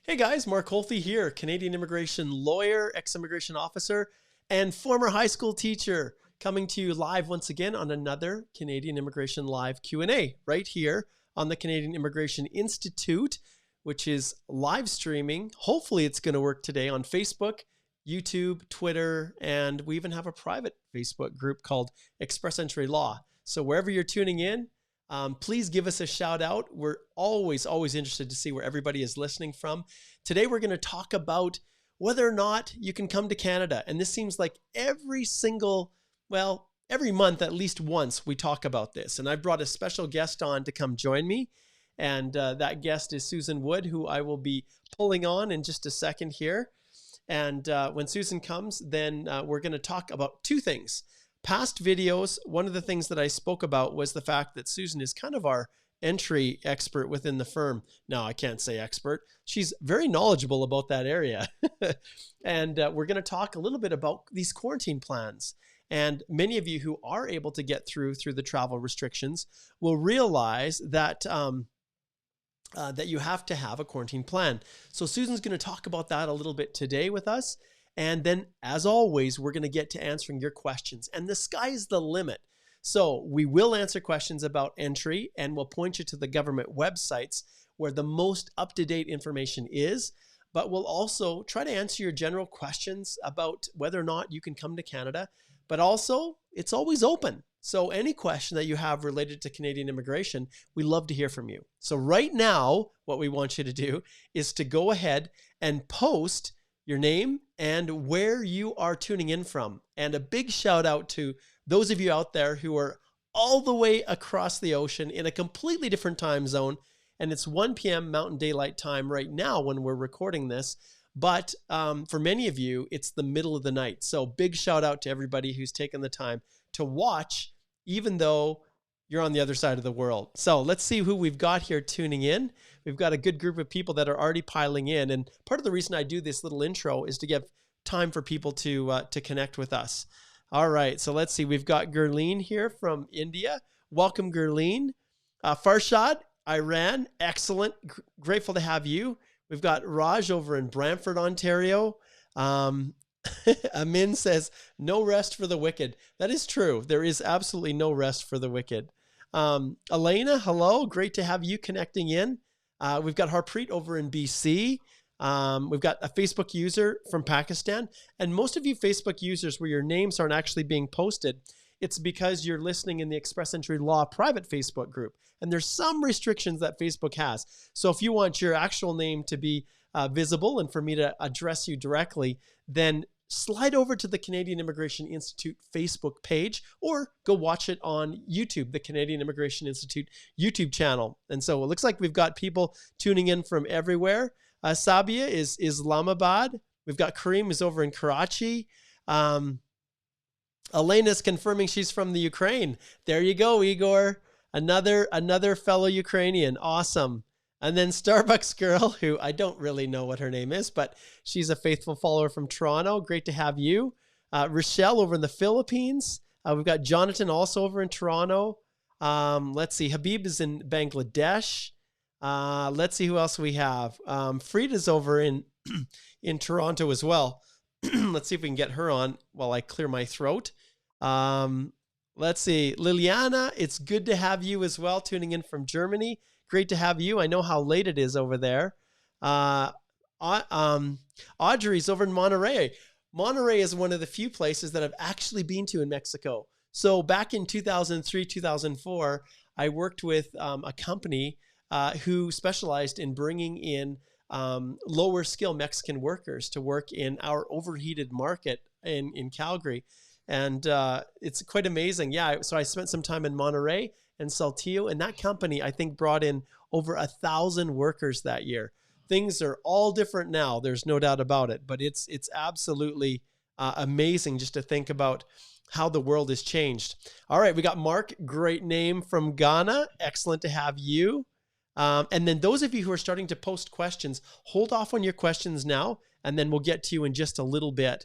Hey guys, Mark Holthe here, Canadian immigration lawyer, ex-immigration officer, and former high school teacher, coming to you live once again on another Canadian Immigration Live Q&A right here on the Canadian Immigration Institute, which is live streaming. Hopefully it's going to work today on Facebook, YouTube, Twitter, and we even have a private Facebook group called Express Entry Law. So wherever you're tuning in, please give us a shout out. We're always interested to see where everybody is listening from. Today, we're going to talk about whether or not you can come to Canada. And this seems like every month, at least once, we talk about this. And I brought a special guest on to come join me. And that guest is Susan Wood, who I will be pulling on in just a second here. And when Susan comes, then we're going to talk about two things. Past videos, one of the things that I spoke about was the fact that Susan is kind of our entry expert within the firm. No, I can't say expert. She's very knowledgeable about that area. And we're going to talk a little bit about these quarantine plans. And many of you who are able to get through the travel restrictions will realize that that you have to have a quarantine plan. So Susan's going to talk about that a little bit today with us. And then, as always, we're going to get to answering your questions. And the sky is the limit. So we will answer questions about entry, and we'll point you to the government websites where the most up-to-date information is. But we'll also try to answer your general questions about whether or not you can come to Canada. But also, it's always open. So any question that you have related to Canadian immigration, we love to hear from you. So right now, what we want you to do is to go ahead and post your name and where you are tuning in from. And a big shout out to those of you out there who are all the way across the ocean in a completely different time zone. And it's 1 p.m. Mountain Daylight Time right now when we're recording this. But for many of you, it's the middle of the night. So big shout out to everybody who's taken the time to watch, even though you're on the other side of the world. So let's see who we've got here tuning in. We've got a good group of people that are already piling in. And part of the reason I do this little intro is to give time for people to connect with us. All right, so let's see. We've got Gurleen here from India. Welcome, Gurleen. Farshad, Iran. Excellent. Grateful to have you. We've got Raj over in Brantford, Ontario. Amin says, no rest for the wicked. That is true. There is absolutely no rest for the wicked. Elena, hello. Great to have you connecting in. We've got Harpreet over in BC. We've got a Facebook user from Pakistan. And most of you Facebook users where your names aren't actually being posted, it's because you're listening in the Express Entry Law private Facebook group. And there's some restrictions that Facebook has. So if you want your actual name to be visible and for me to address you directly, then slide over to the Canadian Immigration Institute Facebook page or go watch it on YouTube, the Canadian Immigration Institute YouTube channel. And so it looks like we've got people tuning in from everywhere. Sabia is Islamabad. We've got Kareem is over in Karachi. Elena's confirming she's from the Ukraine. There you go, Igor. Another fellow Ukrainian. Awesome. And then Starbucks Girl, who I don't really know what her name is, but she's a faithful follower from Toronto. Great to have you. Rochelle over in the Philippines. We've got Jonathan also over in Toronto. Let's see. Habib is in Bangladesh. Let's see who else we have. Frida's over in Toronto as well. Let's see if we can get her on while I clear my throat. Let's see. Liliana, it's good to have you as well, tuning in from Germany. Great to have you. I know how late it is over there. Audrey's over in Monterey. Monterey is one of the few places that I've actually been to in Mexico. So back in 2003, 2004, I worked with a company who specialized in bringing in lower skill Mexican workers to work in our overheated market in Calgary. And it's quite amazing. Yeah, so I spent some time in Monterey and Saltillo, and that company, I think, brought in over 1,000 workers that year. Things are all different now. There's no doubt about it, but it's absolutely amazing just to think about how the world has changed. All right, we got Mark, great name from Ghana. Excellent to have you. And then those of you who are starting to post questions, hold off on your questions now, and then we'll get to you in just a little bit.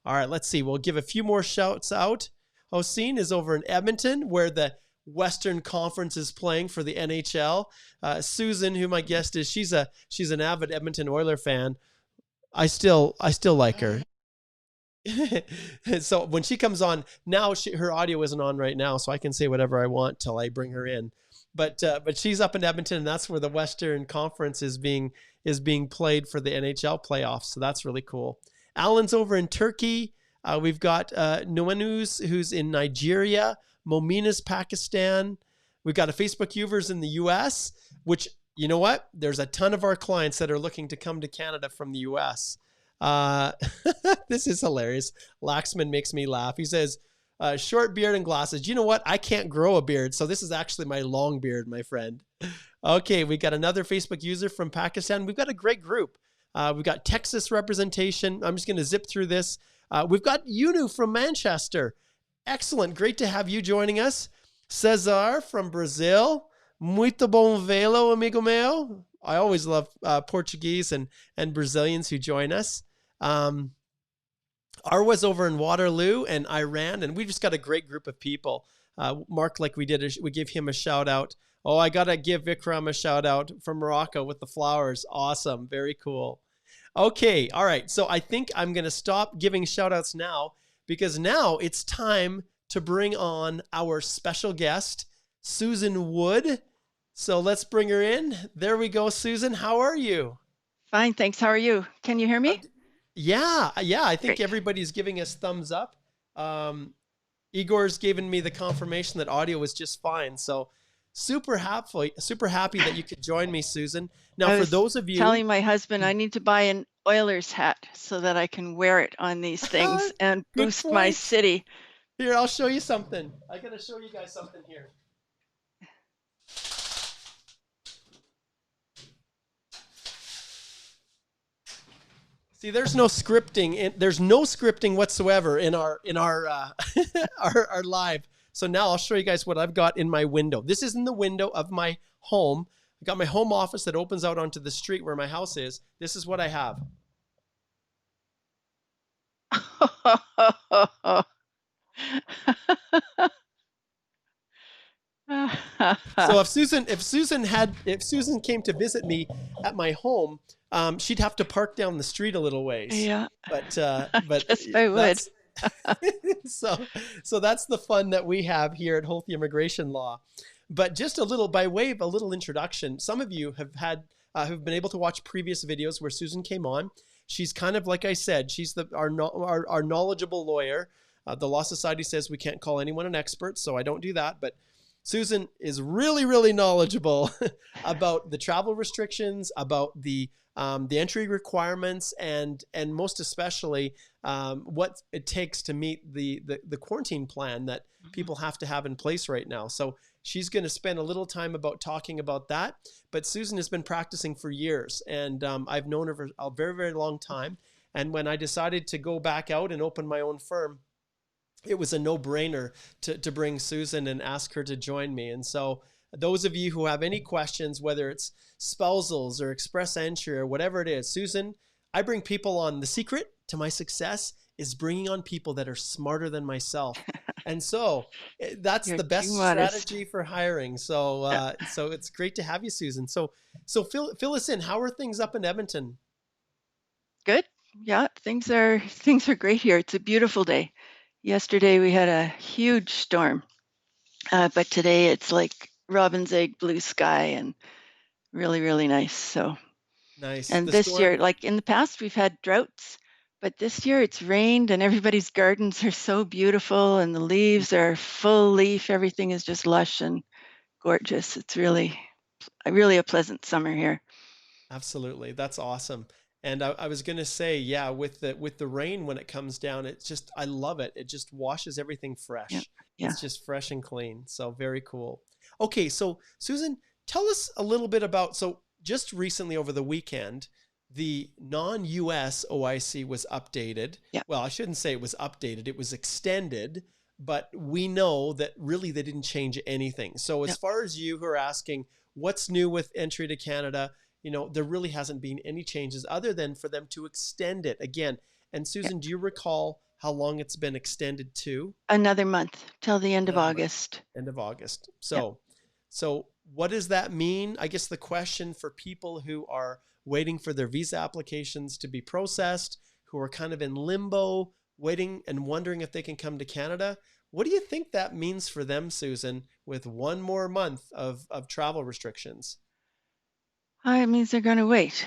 All right, let's see. We'll give a few more shouts out. Hossein is over in Edmonton, where the Western Conference is playing for the NHL. Susan, who my guest is, she's an avid Edmonton Oiler fan. I still like her. So when she comes on now, her audio isn't on right now, so I can say whatever I want till I bring her in. But she's up in Edmonton, and that's where the Western Conference is being played for the NHL playoffs. So that's really cool. Alan's over in Turkey. We've got Noenus, who's in Nigeria. Momina's Pakistan. We've got a Facebook users in the US, which, you know what? There's a ton of our clients that are looking to come to Canada from the US. This is hilarious. Laxman makes me laugh. He says, short beard and glasses. You know what? I can't grow a beard, so this is actually my long beard, my friend. Okay, we got another Facebook user from Pakistan. We've got a great group. We've got Texas representation. I'm just going to zip through this. We've got Yunu from Manchester. Excellent. Great to have you joining us. Cesar from Brazil. Muito bom velo, amigo meu. I always love Portuguese and Brazilians who join us. Arwa's over in Waterloo and Iran, and we just got a great group of people. Mark, like we did, we give him a shout out. Oh, I got to give Vikram a shout out from Morocco with the flowers. Awesome. Very cool. Okay. All right. So I think I'm going to stop giving shout outs now, because now it's time to bring on our special guest, Susan Wood. So let's bring her in. There we go, Susan. How are you? Fine, thanks. How are you? Can you hear me? Yeah. I think Great. everybody's giving us thumbs up. Igor's given me the confirmation that audio was just fine. So super happy that you could join me, Susan. Now, for those of you telling my husband I need to buy an Oilers hat so that I can wear it on these things and boost my city. Here, I'll show you something. I got to show you guys something here. See, there's no scripting. There's no scripting whatsoever in our our live. So now I'll show you guys what I've got in my window. This is in the window of my home. I got my home office that opens out onto the street where my house is. This is what I have. So if Susan came to visit me at my home, she'd have to park down the street a little ways. Yeah. But yes, I would. So that's the fun that we have here at Holthe Immigration Law. But just a little, by way of a little introduction, some of you have been able to watch previous videos where Susan came on. She's kind of, like I said, she's our knowledgeable lawyer. The Law Society says we can't call anyone an expert, so I don't do that. But Susan is really, really knowledgeable about the travel restrictions, about the entry requirements, and most especially what it takes to meet the quarantine plan that people have to have in place right now. So she's going to spend a little time talking about that. But Susan has been practicing for years, and I've known her for a very, very long time. And when I decided to go back out and open my own firm, it was a no-brainer to bring Susan and ask her to join me. And so those of you who have any questions, whether it's spousals or express entry or whatever it is, Susan, I bring people on. The secret to my success is bringing on people that are smarter than myself. And so that's the best strategy for hiring. So so it's great to have you, Susan. So fill us in. How are things up in Edmonton? Good. Yeah, things are great here. It's a beautiful day. Yesterday we had a huge storm, but today it's like robin's egg blue sky and really, really nice. So nice. And this year, like in the past, we've had droughts, but this year it's rained and everybody's gardens are so beautiful and the leaves are full leaf. Everything is just lush and gorgeous. It's really a pleasant summer here. Absolutely. That's awesome. And I was going to say, yeah, with the rain, when it comes down, it's just, I love it. It just washes everything fresh. Yeah. It's just fresh and clean. So very cool. Okay. So Susan, tell us a little bit about, so just recently over the weekend, the non-US OIC was updated. Yeah. Well, I shouldn't say it was updated. It was extended, but we know that really they didn't change anything. So as far as you who are asking what's new with entry to Canada, you know, there really hasn't been any changes other than for them to extend it again. And Susan, do you recall how long it's been extended to? Another month till the end of Another month, August. end of August. Yep. So what does that mean? I guess the question for people who are waiting for their visa applications to be processed, who are kind of in limbo, waiting and wondering if they can come to Canada. What do you think that means for them, Susan, with one more month of travel restrictions? It means they're going to wait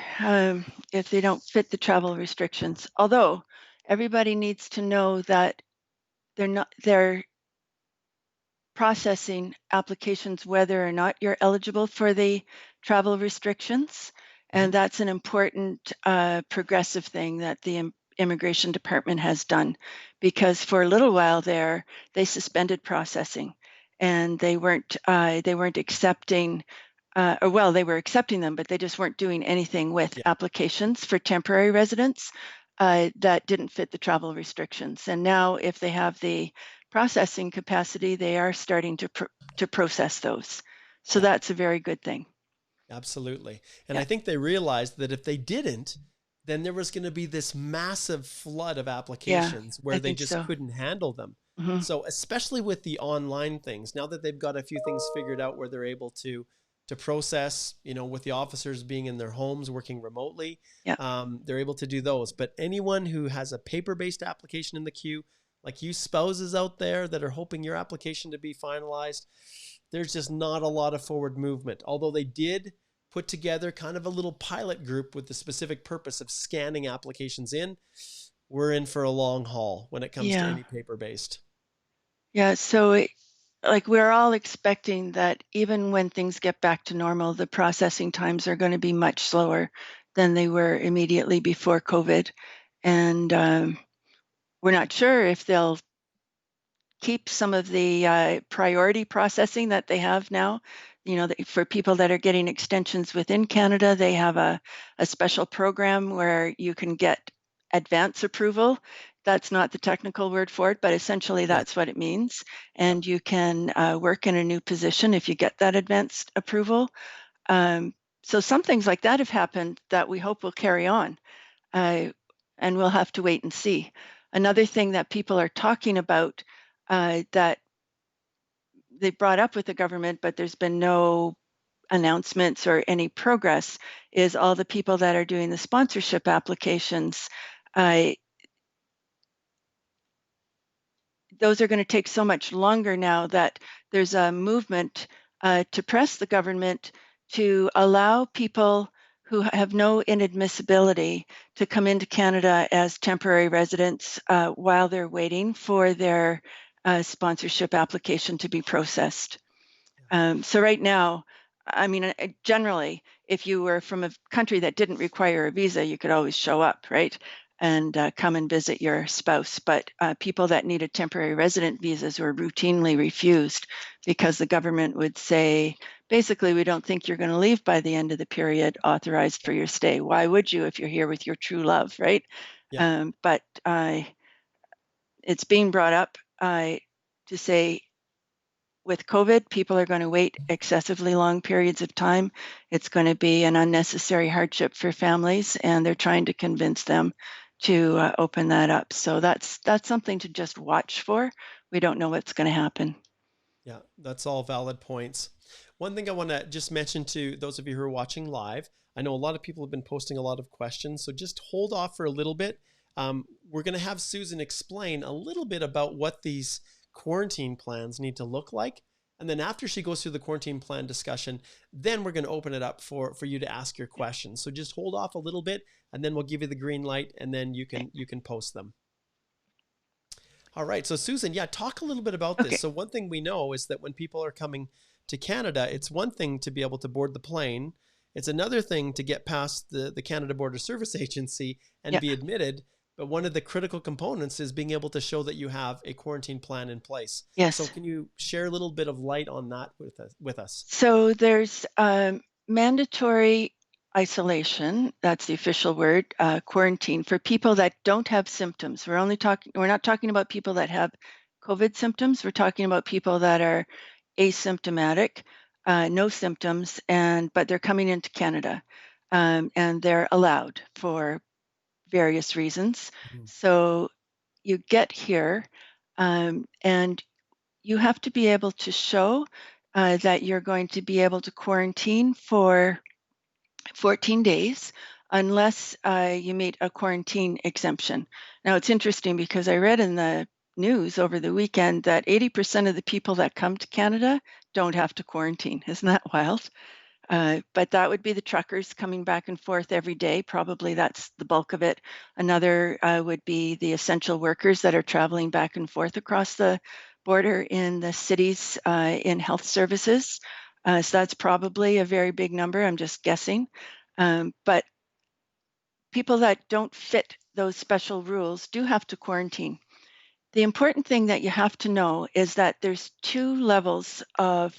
if they don't fit the travel restrictions. Although everybody needs to know that they're processing applications whether or not you're eligible for the travel restrictions. Mm-hmm. And that's an important progressive thing that the immigration department has done, because for a little while there, they suspended processing, and they weren't accepting, or well, they were accepting them, but they just weren't doing anything with Yeah, applications for temporary residents that didn't fit the travel restrictions. And now, if they have the processing capacity, they are starting to process those. So yeah. that's a very good thing. Absolutely. And Yeah, I think they realized that if they didn't, then there was going to be this massive flood of yeah, applications I where they think just so. couldn't handle them. Hmm. So, especially with the online things, now that they've got a few things figured out where they're able to process, with the officers being in their homes working remotely, Yeah, they're able to do those. But anyone who has a paper-based application in the queue, like you spouses out there that are hoping your application to be finalized, there's just not a lot of forward movement. Although they did put together kind of a little pilot group with the specific purpose of scanning applications in, we're in for a long haul when it comes to yeah, any paper based. yeah. So, like, we're all expecting that even when things get back to normal, the processing times are going to be much slower than they were immediately before COVID. And we're not sure if they'll keep some of the priority processing that they have now. For people that are getting extensions within Canada, they have a special program where you can get advance approval. That's not the technical word for it, but essentially Yeah. that's what it means. Yep. And you can work in a new position if you get that advanced approval. Um, so some things like that have happened that we hope will carry on, uh, and we'll have to wait and see. Another thing that people are talking about that they brought up with the government, but there's been no announcements or any progress, is all the people that are doing the sponsorship applications. Uh, those are going to take so much longer now that there's a movement to press the government to allow people who have no inadmissibility to come into Canada as temporary residents while they're waiting for their sponsorship application to be processed. So right now, I mean, generally, if you were from a country that didn't require a visa, you could always show up, right? And come and visit your spouse. But people that needed temporary resident visas were routinely refused because the government would say, basically, we don't think you're going to leave by the end of the period authorized for your stay. Why would you if you're here with your true love, right? Yeah. But it's being brought up to say, with COVID, people are going to wait excessively long periods of time. It's going to be an unnecessary hardship for families, and they're trying to convince them to open that up. So that's something to just watch for. We don't know what's going to happen. Yeah, that's all valid points. One thing I want to just mention to those of you who are watching live, I know a lot of people have been posting a lot of questions, so just hold off for a little bit. We're going to have Susan explain a little bit about what these quarantine plans need to look like. And then after she goes through the quarantine plan discussion, then we're going to open it up for you to ask your questions. So just hold off a little bit, and then we'll give you the green light, and then you can post them. All right. So, Susan, yeah, talk a little bit about this. Okay. So, one thing we know is that when people are coming to Canada, it's one thing to be able to board the plane. It's another thing to get past the Canada Border Service Agency and Yeah. be admitted. But one of the critical components is being able to show that you have a quarantine plan in place. So, Yes. can you share a little bit of light on that with us? So there's mandatory isolation. That's the official word, quarantine for people that don't have symptoms. We're not talking about people that have COVID symptoms. We're talking about people that are asymptomatic, no symptoms, but they're coming into Canada, and they're allowed for various reasons. Mhm. So you get here, and you have to be able to show that you're going to be able to quarantine for 14 days unless you meet a quarantine exemption. Now, it's interesting because I read in the news over the weekend that 80% of the people that come to Canada don't have to quarantine. Isn't that wild? But that would be the truckers coming back and forth every day. Probably that's the bulk of it. Another would be the essential workers that are traveling back and forth across the border in the cities in health services. So that's probably a very big number. I'm just guessing. But people that don't fit those special rules do have to quarantine. The important thing that you have to know is that there's two levels of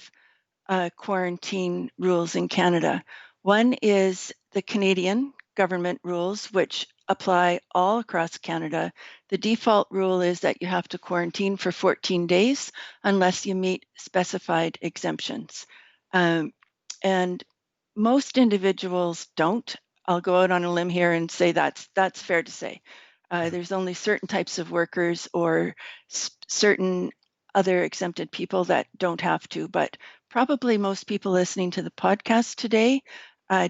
quarantine rules in Canada. One is the Canadian government rules, which apply all across Canada. The default rule is that you have to quarantine for 14 days unless you meet specified exemptions. And most individuals don't. I'll go out on a limb here and say that's fair to say. There's only certain types of workers or certain other exempted people that don't have to, but probably most people listening to the podcast today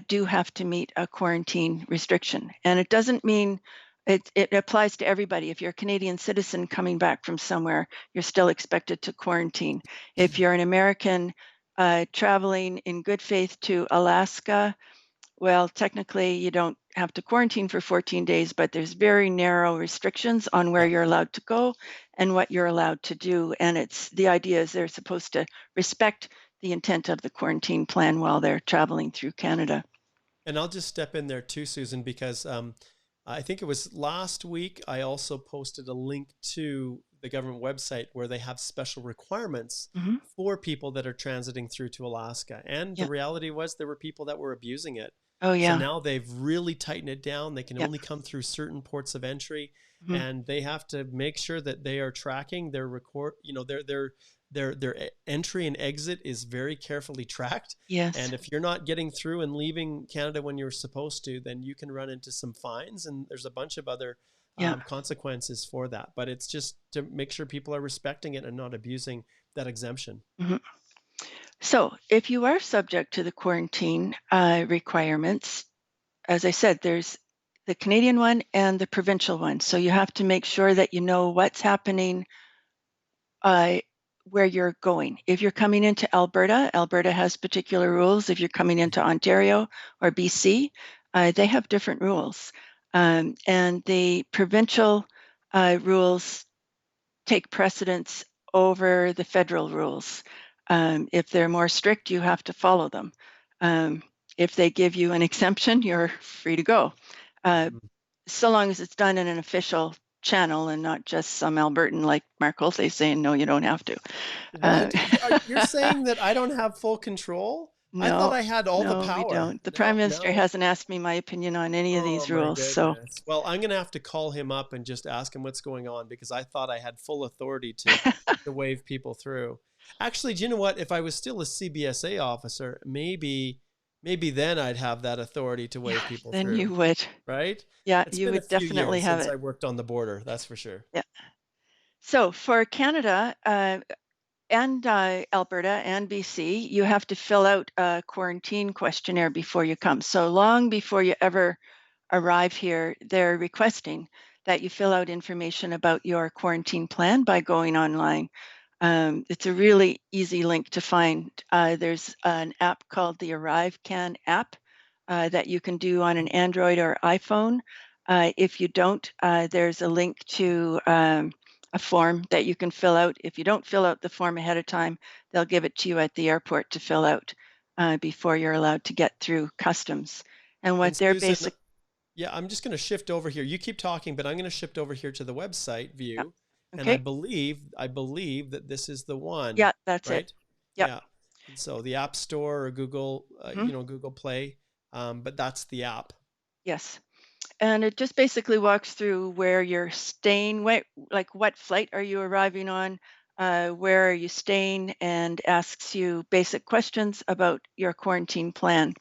do have to meet a quarantine restriction. And it doesn't mean it applies to everybody. If you're a Canadian citizen coming back from somewhere, you're still expected to quarantine. If you're an American traveling in good faith to Alaska, well, technically you don't have to quarantine for 14 days, but there's very narrow restrictions on where Yeah. you're allowed to go and what you're allowed to do. And it's the idea is they're supposed to respect the intent of the quarantine plan while they're traveling through Canada. And I'll just step in there too, Susan, because I think it was last week I also posted a link to the government website where they have special requirements Hmm. for people that are transiting through to Alaska. And the Yeah. reality was there were people that were abusing it. Oh, So yeah. now they've really tightened it down. They can Yeah. only come through certain ports of entry, Hmm. and they have to make sure that they are tracking their record, their entry and exit is very carefully tracked. Yes. And if you're not getting through and leaving Canada when you're supposed to, then you can run into some fines, and there's a bunch of other Yeah. consequences for that. But it's just to make sure people are respecting it and not abusing that exemption. Hmm. So if you are subject to the quarantine requirements, as I said, there's the Canadian one and the provincial one. So you have to make sure that you know what's happening uh, where you're going. If you're coming into Alberta, Alberta has particular rules. If you're coming into Ontario or BC, they have different rules. And the provincial rules take precedence over the federal rules. If they're more strict, you have to follow them. If they give you an exemption, you're free to go. Uh, Mhm. so long as it's done in an official channel and not just some Albertan like Mark Holthe saying, no, you don't have to. Uh, What? You're saying that I don't have full control? I thought no, I had all the no, we power. don't. The Prime No, Minister no. hasn't asked me my opinion on any of Oh these my rules. So, goodness. Well, I'm gonna have to call him up and just ask him what's going on because I thought I had full authority to wave people through. Actually, do you know what? If I was still a CBSA officer, maybe then I'd have that authority to yeah, wave people then you through, would. right? Yeah, It's you been a would few definitely years have since it. I worked on the border, that's for sure. Yeah. So for Canada, and Alberta and BC, you have to fill out a quarantine questionnaire before you come. So long before you ever arrive here, they're requesting that you fill out information about your quarantine plan by going online. It's a really easy link to find. There's an app called the ArriveCan app that you can do on an Android or iPhone. If you don't, there's a link to a form that you can fill out. If you don't fill out the form ahead of time, they'll give it to you at the airport to fill out before you're allowed to get through customs. And And what they're Susan, basic, yeah, I'm just going to shift over here. You keep talking, but I'm going to shift over here to the website yeah, view, and I okay, believe I believe that this is the one, yeah, that's it. right? Yep. Yeah. And so the App Store or Google, Mhm. Google Play, but that's the app. Yes. And it just basically walks through where you're staying, like what flight are you arriving on, where are you staying, and asks you basic questions about your quarantine plan.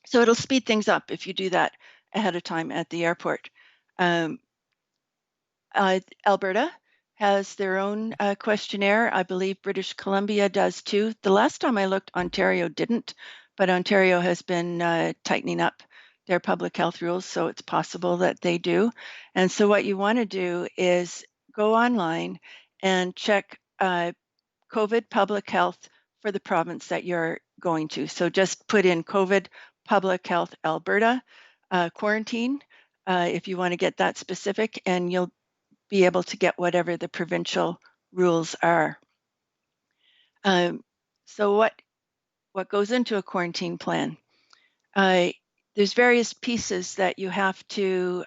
So it'll speed things up if you do that ahead of time at the airport. Um, Alberta has their own questionnaire. I believe British Columbia does too. The last time I looked, Ontario didn't, but Ontario has been tightening up their public health rules, so it's possible that they do. And so what you want to do is go online and check COVID public health for the province that you're going to. So just put in COVID public health Alberta quarantine if you want to get that specific, and you'll be able to get whatever the provincial rules are. So what goes into a quarantine plan? There's various pieces that you have to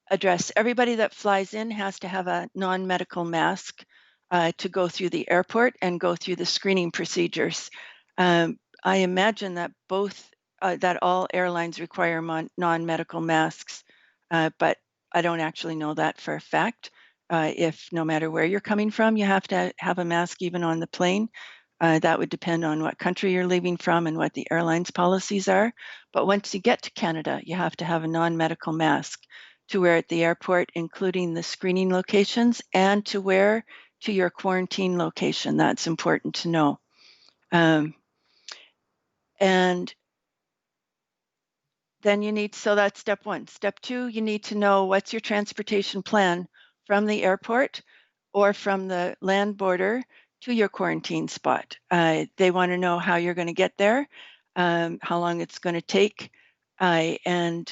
address. Everybody that flies in has to have a non-medical mask to go through the airport and go through the screening procedures. I imagine that that all airlines require non-medical masks, but I don't actually know that for a fact. If no matter where you're coming from, you have to have a mask even on the plane. That would depend on what country you're leaving from and what the airline's policies are. But once you get to Canada, you have to have a non-medical mask to wear at the airport, including the screening locations, and to wear to your quarantine location. That's important to know. And then you need, so that's step one. Step two, you need to know what's your transportation plan from the airport or from the land border to your quarantine spot. They want to know how you're going to get there, how long it's going to take, and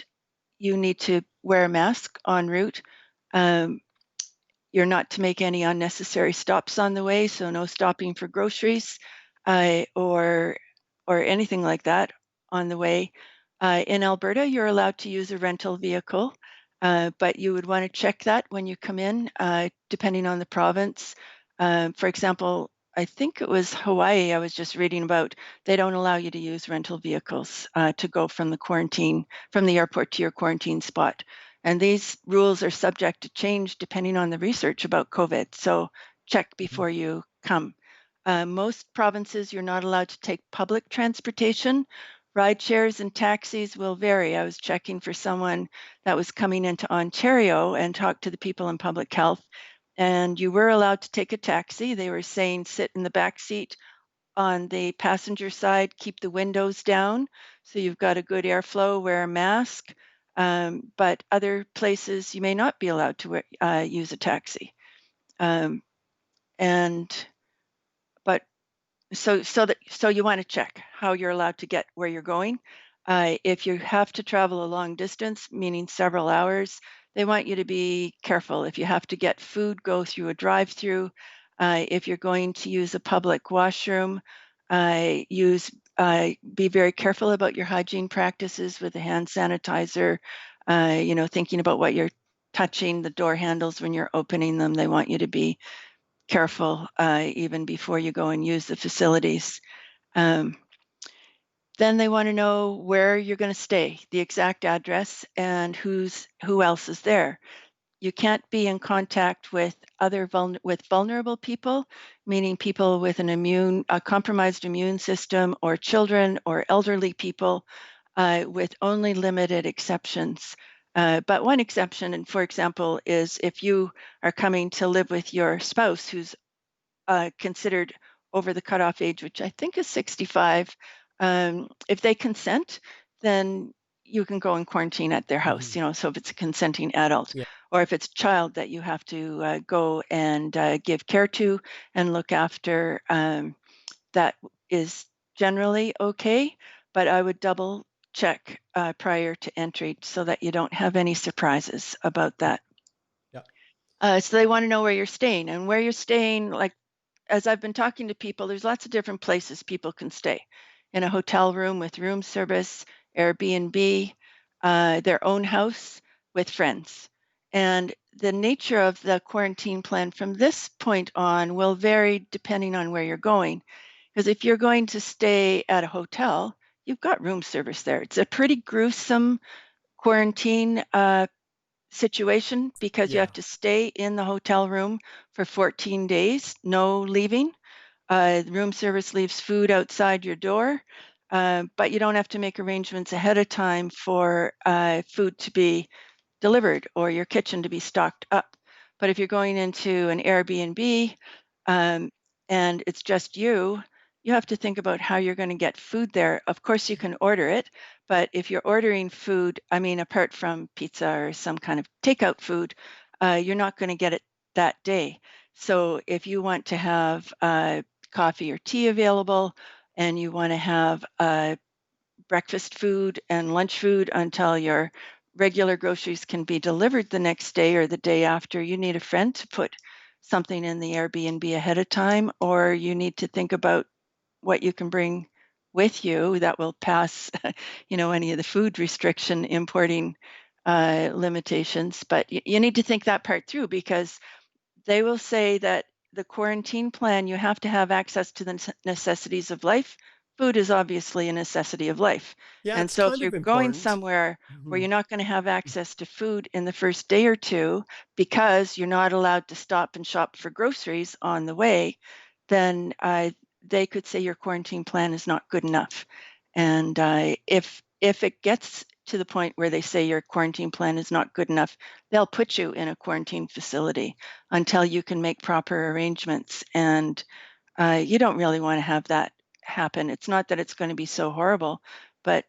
you need to wear a mask en route. You're not to make any unnecessary stops on the way, so no stopping for groceries or anything like that on the way. In Alberta, you're allowed to use a rental vehicle, but you would want to check that when you come in, depending on the province. For example, I think it was Hawaii I was just reading about. They don't allow you to use rental vehicles to go from the airport to your quarantine spot. And these rules are subject to change depending on the research about COVID. So check before you come. Most provinces, you're not allowed to take public transportation. Ride shares and taxis will vary. I was checking for someone that was coming into Ontario and talked to the people in public health, and you were allowed to take a taxi. They were saying sit in the back seat on the passenger side, keep the windows down so you've got a good airflow, wear a mask. But other places you may not be allowed to use a taxi. But so you want to check how you're allowed to get where you're going. If you have to travel a long distance, meaning several hours, they want you to be careful. If you have to get food, go through a drive-through. If you're going to use a public washroom, be very careful about your hygiene practices with the hand sanitizer. Thinking about what you're touching, the door handles when you're opening them. They want you to be careful even before you go and use the facilities. Then they want to know where you're going to stay, the exact address, and who else is there. You can't be in contact with vulnerable people, meaning people with a compromised immune system, or children or elderly people, with only limited exceptions. But one exception, and for example, is if you are coming to live with your spouse who's considered over the cutoff age, which I think is 65. If they consent, then you can go in quarantine at their house, so if it's a consenting adult, or if it's a child that you have to go and give care to and look after, that is generally okay, but I would double check prior to entry so that you don't have any surprises about that. So they want to know where you're staying, and where you're staying, like as I've been talking to people, there's lots of different places people can stay. In a hotel room with room service, Airbnb, their own house with friends. And the nature of the quarantine plan from this point on will vary depending on where you're going. Because if you're going to stay at a hotel, you've got room service there. It's a pretty gruesome quarantine situation because you have to stay in the hotel room for 14 days, no leaving. Room service leaves food outside your door, but you don't have to make arrangements ahead of time for food to be delivered or your kitchen to be stocked up. But if you're going into an Airbnb um, and it's just you have to think about how you're going to get food there. Of course, you can order it, but if you're ordering food, I mean, apart from pizza or some kind of takeout food, you're not going to get it that day. So if you want to have coffee or tea available and you want to have breakfast food and lunch food until your regular groceries can be delivered the next day or the day after, you need a friend to put something in the Airbnb ahead of time, or you need to think about what you can bring with you that will pass, any of the food restriction importing limitations. But you need to think that part through, because they will say that the quarantine plan, you have to have access to the necessities of life. Food is obviously a necessity of life. Yeah, And it's so if kind you're of going important. somewhere where Hmm. you're not going to have access to food in the first day or two because you're not allowed to stop and shop for groceries on the way, then they could say your quarantine plan is not good enough. And if it gets to the point where they say your quarantine plan is not good enough, they'll put you in a quarantine facility until you can make proper arrangements. And you don't really want to have that happen. It's not that it's going to be so horrible, but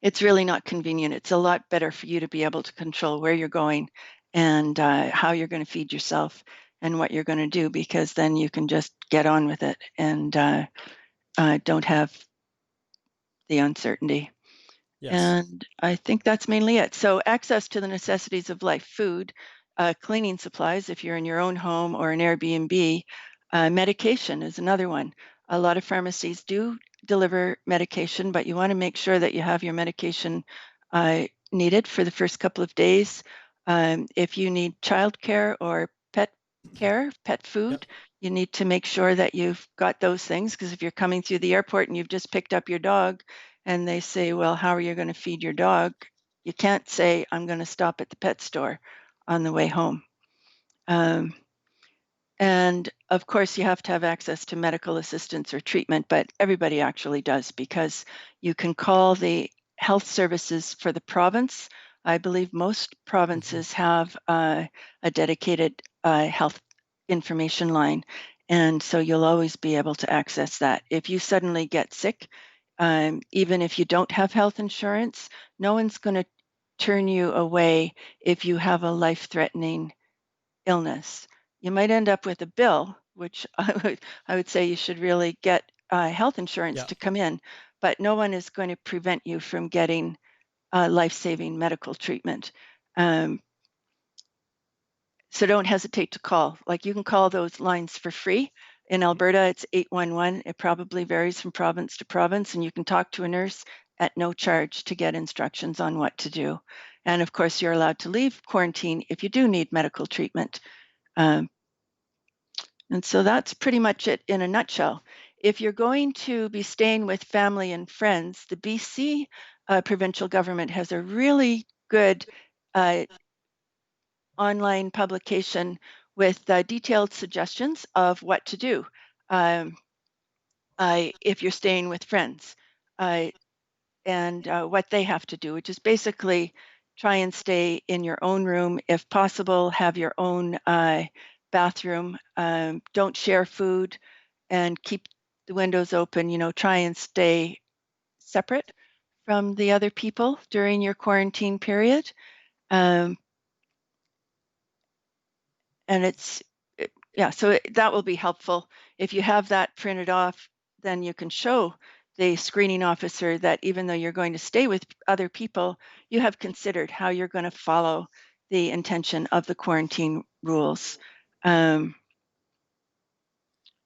it's really not convenient. It's a lot better for you to be able to control where you're going and how you're going to feed yourself and what you're going to do, because then you can just get on with it and don't have the uncertainty. Yes. And I think that's mainly it. So access to the necessities of life, food, cleaning supplies, if you're in your own home or an Airbnb, medication is another one. A lot of pharmacies do deliver medication, but you want to make sure that you have your medication needed for the first couple of days. If you need childcare or pet care, pet Yep. food, you need to make sure that you've got those things, because if you're coming through the airport and you've just picked up your dog, and they say, well, how are you going to feed your dog? You can't say, I'm going to stop at the pet store on the way home. Um, and of course, you have to have access to medical assistance or treatment, but everybody actually does, because you can call the health services for the province. I believe most Hmm. provinces have a dedicated health information line. And so you'll always be able to access that. If you suddenly get sick, even if you don't have health insurance, no one's going to turn you away if you have a life threatening illness. You might end up with a bill, which I would say you should really get health insurance Yeah. to come in, but no one is going to prevent you from getting life-saving medical treatment. Um, so don't hesitate to call. Like, you can call those lines for free. In Alberta, it's 811. It probably varies from province to province, and you can talk to a nurse at no charge to get instructions on what to do. And of course, you're allowed to leave quarantine if you do need medical treatment. Um, And so that's pretty much it in a nutshell. If you're going to be staying with family and friends, the BC provincial government has a really good uh, online publication with detailed suggestions of what to do um, if you're staying with friends. Uh, and what they have to do, which is basically try and stay in your own room if possible, have your own bathroom, don't share food, and keep the windows open. Try and stay separate from the other people during your quarantine period. Um, and yeah, so that will be helpful. If you have that printed off, then you can show the screening officer that even though you're going to stay with other people, you have considered how you're going to follow the intention of the quarantine rules. Um,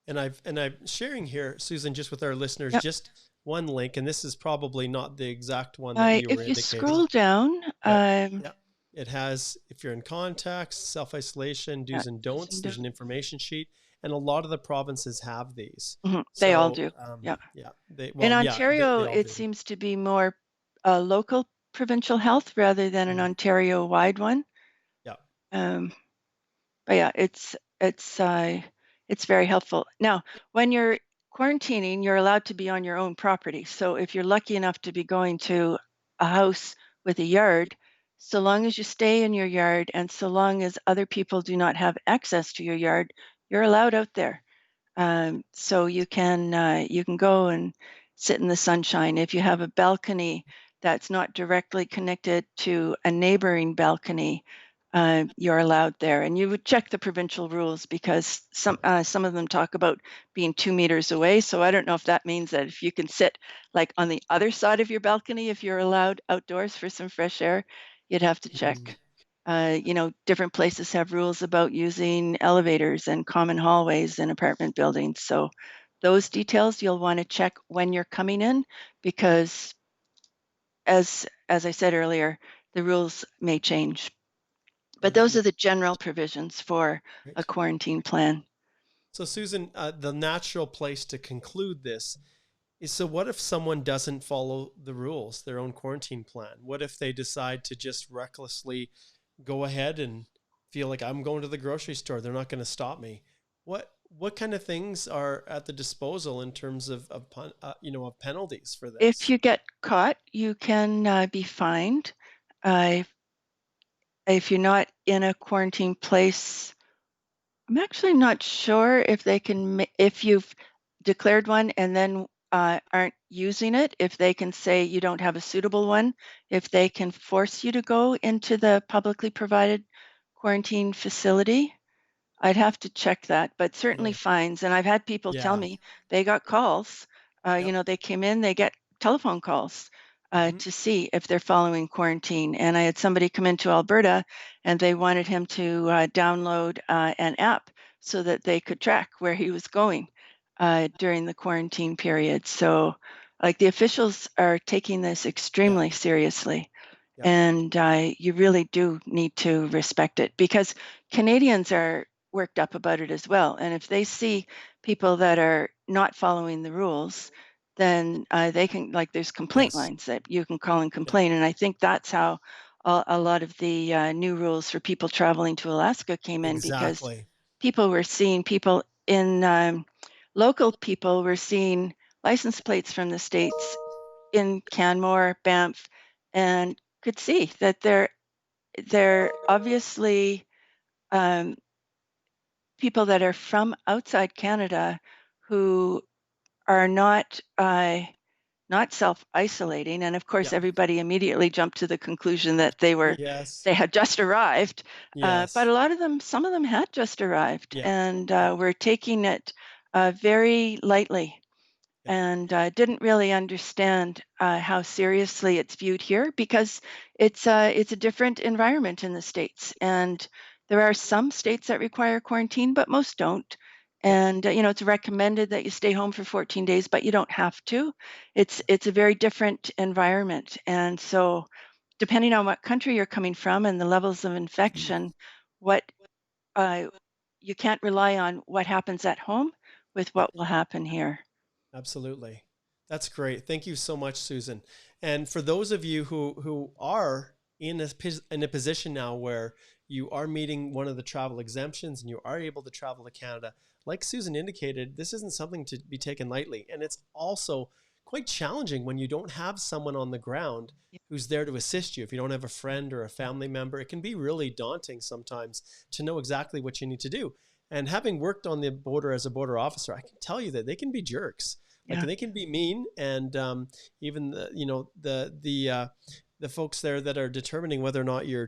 And I'm sharing here, Susan, just with our listeners, yep. just one link, and this is probably not the exact one that you were If you indicating, scroll down, but yeah, it has, if you're in contacts, self-isolation, yeah, do's and do's don'ts, and there's an don'ts. information sheet, and a lot of the provinces have these. They all So do. Yeah. yeah, In they Ontario, all it do. seems to be more local provincial health rather than an Mhm. Ontario-wide one. Yeah. Um, but yeah, it's very helpful. Now, when you're quarantining, you're allowed to be on your own property. So if you're lucky enough to be going to a house with a yard, so long as you stay in your yard and so long as other people do not have access to your yard, you're allowed out there. So you can go and sit in the sunshine. If you have a balcony that's not directly connected to a neighboring balcony, you're allowed there. And you would check the provincial rules because some of them talk about being 2 meters away. So I don't know if that means that if you can sit like on the other side of your balcony, if you're allowed outdoors for some fresh air, you'd have to Mm, check. Different places have rules about using elevators and common hallways in apartment buildings. So those details you'll want to check when you're coming in because as I said earlier, the rules may change. But and those are the general provisions for a right. quarantine plan. So Susan, the natural place to conclude this is, so what if someone doesn't follow the rules, their own quarantine plan? What if they decide to just recklessly go ahead and feel like, I'm going to the grocery store, they're not going to stop me? What kind of things are at the disposal in terms of penalties for If this? you get caught, you can be fined. Uh, if you're not in a quarantine place, I'm actually not sure if they can, if you've declared one and then aren't using it, if they can say you don't have a suitable one, if they can force you to go into the publicly provided quarantine facility. I'd have to check that, but certainly Yeah. fines. And I've had people tell Yeah. me they got calls. Yep. They came in, they get telephone calls Hmm. to see if they're following quarantine. And I had somebody come into Alberta and they wanted him to download an app so that they could track where he was going during the quarantine period. So, like, the officials are taking this Yeah. extremely seriously. Yeah. And you really do need to respect it because Canadians are worked up about it as well. And if they see people that are not following the rules, then they can, like, there's complaint Yes. lines that you can call and Yep. complain. And I think that's how a lot of the new rules for people traveling to Alaska came in because Exactly. people in local people were seeing license plates from the States in Canmore, Banff, and could see that they're obviously um, people that are from outside Canada who are not self-isolating. And of course, Yep. everybody immediately jumped to the conclusion that Yes. they had just arrived. But Yes. a lot of them, some of them had just arrived, Yeah. and Yeah. were taking it very lightly Yeah. and didn't really understand how seriously it's viewed here because it's a different environment in the states, and there are some states that require quarantine, but most don't. Yeah. And it's recommended that you stay home for 14 days, but you don't have to. It's a very different environment, and so depending on what country you're coming from and the levels of infection, what uh, you can't rely on what happens at home with Yeah. what will happen here. Absolutely. That's great. Thank you so much, Susan. And for those of you who are in a position now where you are meeting one of the travel exemptions and you are able to travel to Canada, like Susan indicated, this isn't something to be taken lightly. And it's also quite challenging when you don't have someone on the ground who's there to assist you. If you don't have a friend or a family member, it can be really daunting sometimes to know exactly what you need to do. And having worked on the border as a border officer, I can tell you that they can be jerks. Like, Yeah. they can be mean, and even the folks there that are determining whether or not your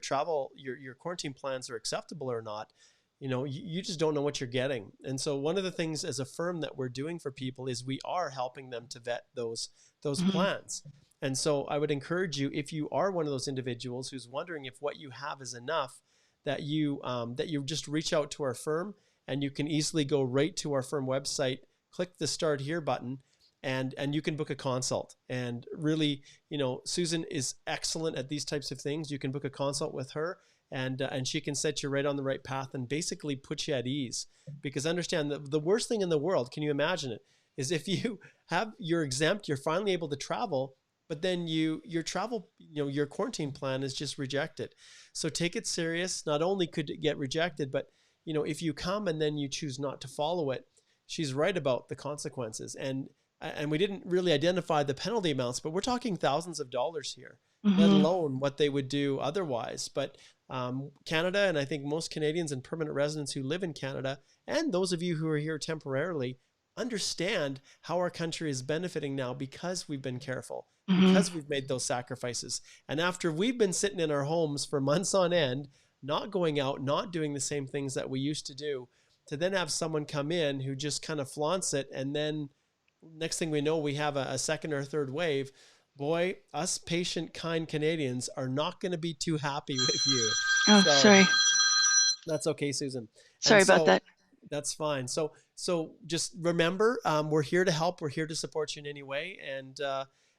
quarantine plans are acceptable or not. You just don't know what you're getting. And so one of the things as a firm that we're doing for people is we are helping them to vet those Mhm. plans. And so I would encourage you, if you are one of those individuals who's wondering if what you have is enough, that you just reach out to our firm, and you can easily go right to our firm website, click the Start Here button, and you can book a consult. And really, Susan is excellent at these types of things. You can book a consult with her, and she can set you right on the right path and basically put you at ease. Because understand that the worst thing in the world, can you imagine it, is if you're exempt, you're finally able to travel, but then your travel, your quarantine plan is just rejected. So take it serious. Not only could it get rejected, but if you come and then you choose not to follow it, she's right about the consequences. And and we didn't really identify the penalty amounts, but we're talking thousands of dollars here, let Mm-hmm. alone what they would do otherwise. But Canada, and I think most Canadians and permanent residents who live in Canada, and those of you who are here temporarily, understand how our country is benefiting now because we've been careful, Mm-hmm. because we've made those sacrifices. And after we've been sitting in our homes for months on end, not going out, not doing the same things that we used to do, to then have someone come in who just kind of flaunts it, and then next thing we know, we have a second or third wave. Boy, us patient, kind Canadians are not going to be too happy with you. Oh, So sorry. that's okay, Susan. And Sorry about so that. that's fine. So just remember, we're here to help. We're here to support you in any way.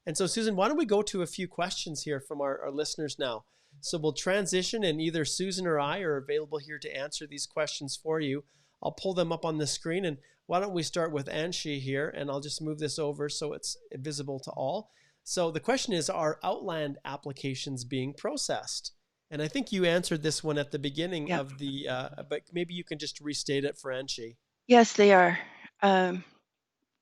And so, Susan, why don't we go to a few questions here from our listeners now? So we'll transition, and either Susan or I are available here to answer these questions for you. I'll pull them up on the screen, and why don't we start with Anshi here, and I'll just move this over so it's visible to all. So the question is, are Outland applications being processed? And I think you answered this one at the beginning Yeah. of the, but maybe you can just restate it for Anshi. Yes, they are.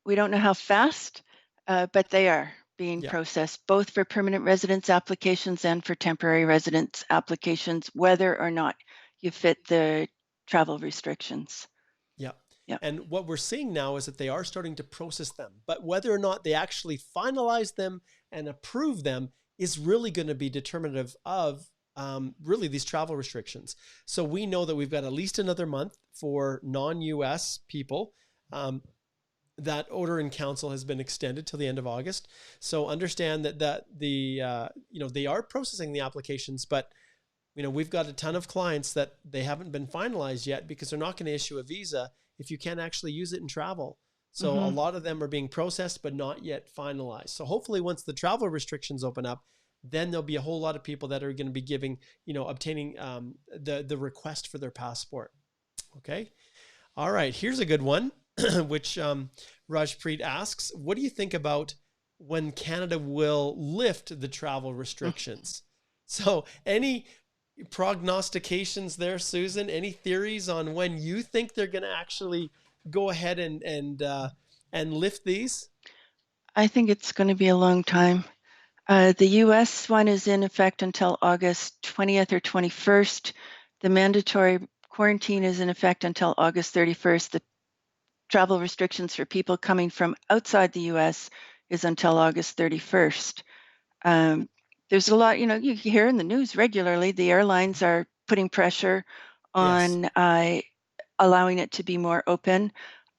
We don't know how fast, but they are being Yeah, processed, both for permanent residence applications and for temporary residence applications, whether or not you fit the travel restrictions. yeah. Yeah. And what we're seeing now is that they are starting to process them, but whether or not they actually finalize them and approve them is really going to be determinative of really these travel restrictions. So we know that we've got at least another month for non-US people. That order in council has been extended till the end of August. So understand that they are processing the applications, but we've got a ton of clients that they haven't been finalized yet because they're not going to issue a visa if you can't actually use it in travel. So a Mm-hmm. lot of them are being processed, but not yet finalized. So hopefully once the travel restrictions open up, then there'll be a whole lot of people that are going to be obtaining the request for their passport. Okay. All right. Here's a good one, which Rajpreet asks, what do you think about when Canada will lift the travel restrictions? So any prognostications there, Susan? Any theories on when you think they're going to actually go ahead and lift these? I think it's going to be a long time. The US one is in effect until August 20th or 21st. The mandatory quarantine is in effect until August 31st. The travel restrictions for people coming from outside the US is until August 31st. There's a lot, you hear in the news regularly, the airlines are putting pressure Yes. on allowing it to be more open.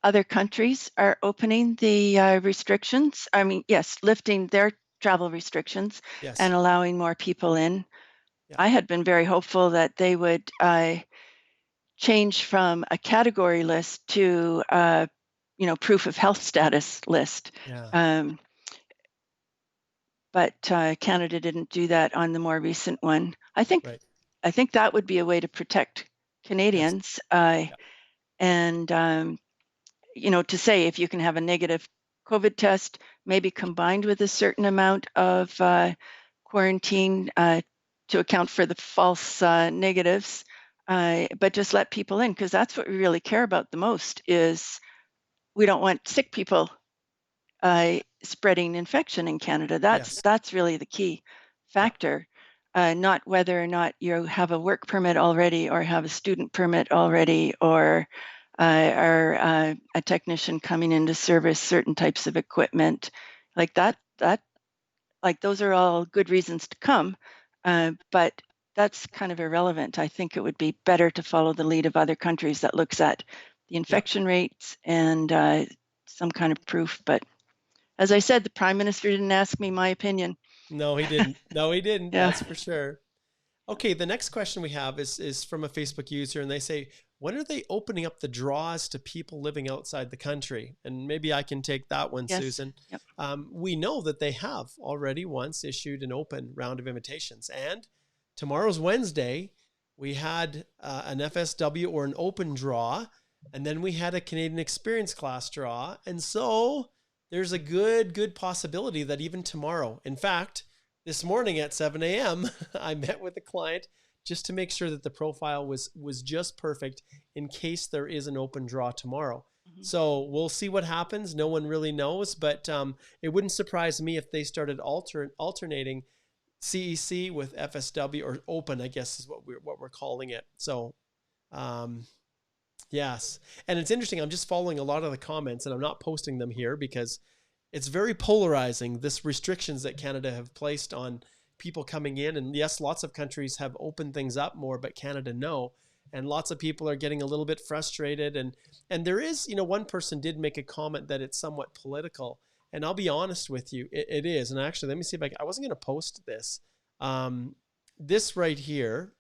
Other countries are opening the restrictions. I mean, yes, lifting their travel restrictions Yes. and allowing more people in. Yeah. I had been very hopeful that they would change from a category list to proof of health status list. Yeah. Um, but Canada didn't do that on the more recent one. I think Right. that would be a way to protect Yes. Canadians, Yeah. and to say if you can have a negative COVID test, maybe combined with a certain amount of quarantine to account for the false negatives, but just let people in, because that's what we really care about the most. Is we don't want sick people spreading infection in Canada. Yes. That's really the key Yeah. factor, not whether or not you have a work permit already or have a student permit already, or are a technician coming in to service certain types of equipment like that. Like those are all good reasons to come, but that's kind of irrelevant. I think it would be better to follow the lead of other countries that looks at the Yeah. infection rates and some kind of proof. But as I said, the Prime Minister didn't ask me my opinion. No, he didn't. No, he didn't. Yeah. That's for sure. Okay, the next question we have is from a Facebook user, and they say, when are they opening up the draws to people living outside the country? And maybe I can take that one, Yes. Susan. Yep. We know that they have already once issued an open round of invitations. And tomorrow's Wednesday, we had an FSW or an open draw, and then we had a Canadian Experience class draw. And so there's a good possibility that even tomorrow, in fact, this morning at 7 a.m., I met with a client just to make sure that the profile was just perfect in case there is an open draw tomorrow. So we'll see what happens. No one really knows, but it wouldn't surprise me if they started alternating CEC with FSW, or open, I guess is what we're calling it. So um, yes, and it's interesting. I'm just following a lot of the comments, and I'm not posting them here because it's very polarizing. This restrictions that Canada have placed on people coming in, and yes, lots of countries have opened things up more, but Canada no. And lots of people are getting a little bit frustrated, and there is, one person did make a comment that it's somewhat political, and I'll be honest with you, it is. And actually, let me see if I wasn't going to post this. This right here.